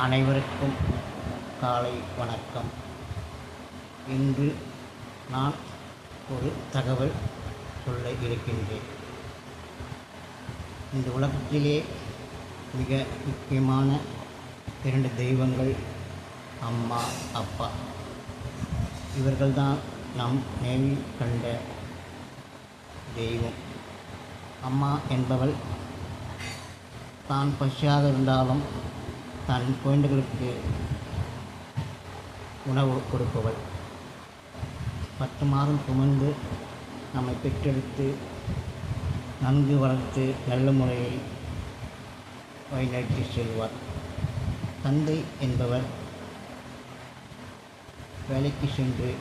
அனைவருக்கும் காலை வணக்கம். இன்று நான் ஒரு தகவல் சொல்ல இருக்கின்றேன். இந்த உலகத்திலே மிக முக்கியமான 2 தெய்வங்கள் அம்மா, அப்பா. இவர்கள்தான் நம் நேரில் கண்ட தெய்வம். அம்மா என்பவள் தான் பசியாக இருந்தாலும் தன் குழந்தைகளுக்கு உணவு கொடுப்பவள். 10 மாதம் சுமந்து நம்மை பெற்றெடுத்து நன்கு வளர்த்து நல்ல முறையில் வழிநடத்தி செல்வார். தந்தை என்பவர் வேலைக்கு சென்று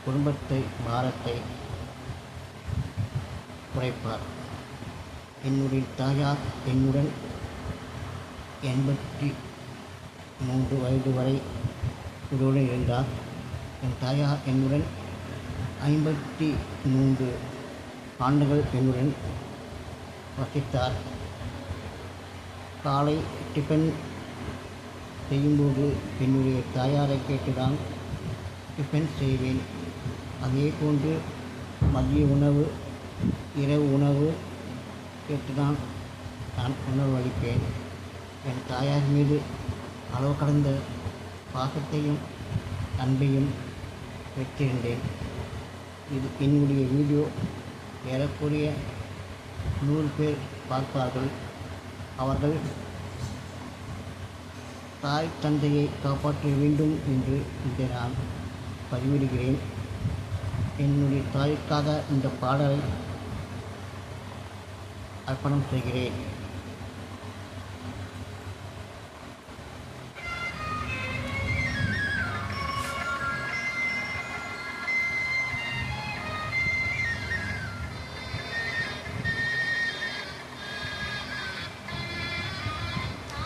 குடும்பத்தை பாரத்தை குறைப்பார். என்னுடைய தாயார் என்னுடன் 83 வயது வரை உடன் இருந்தார். என் தாயார் என்னுடன் 53 ஆண்டுகள் என்னுடன் வசித்தார். காலை டிஃபன் செய்யும்போது என்னுடைய தாயாரை கேட்டுதான் டிஃபன் செய்வேன். அதே போன்று மதிய உணவு, இரவு உணவு கேட்டுதான் நான் உணவு அளிப்பேன். என் தாயார் மீது அளவு கடந்த பாசத்தையும் அன்பையும் வைத்திருந்தேன். இது என்னுடைய வீடியோ ஏறக்குறைய 100 பேர் பார்ப்பார்கள். அவர்கள் தாய் தந்தையை காப்பாற்ற வேண்டும் என்று இதை நான் பதிவிடுகிறேன். என்னுடைய தாய்க்காக இந்த பாடலை அர்ப்பணம் செய்கிறேன்.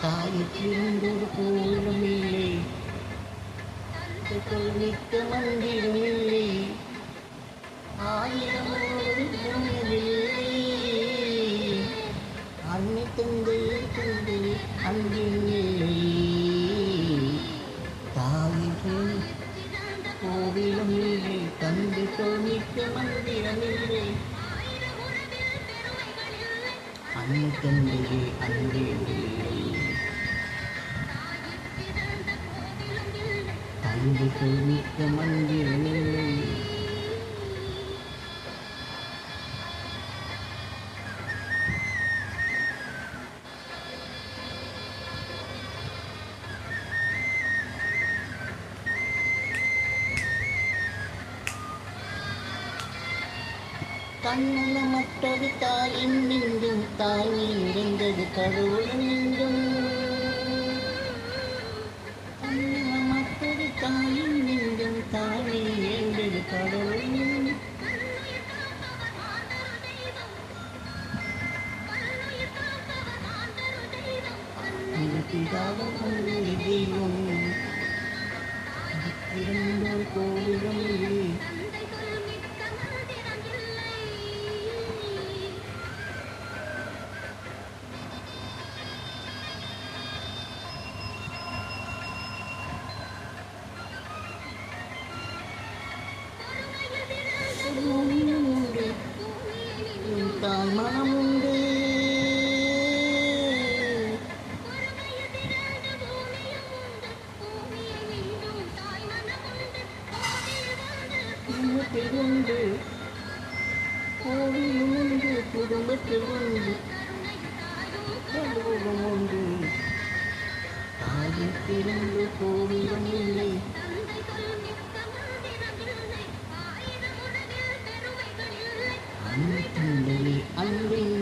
தாய்க்கு இருந்தொரு கோலம் இல்லை, மிக்க மந்திரம் இல்லை, 1000 அன்னை தந்தை அன்பின் இல்லை. தாய்க்கு கோவிலும் இல்லை, தந்தை மிக்க மந்திரம் இல்லை, அன்னை தந்தை அன்பின் இல்லை. தந்தை மிக்க மந்திரம் இல்லை. கண்ணனமற்றது தாயின் நெஞ்சும், தாய் இருந்தது கடவுளின் நெஞ்சும். கண்ணனமற்றது தாயின் நெஞ்சும், தாய் இருந்தது கடவுளின் நெஞ்சும். பிதாவும் தந்தை தெய்வம், இருந்தொரு கோவிலும் இல்லை. உண்டு தாய் மனம் உண்டு, குடும்பத்தில் உண்டு, கோவிலும் உண்டு, குடும்பத்தில் உண்டு, கடவுளும் உண்டு. தாய்க்கிருந்து கோவிலும் இல்லை, அன்னை தந்தை அன்பின்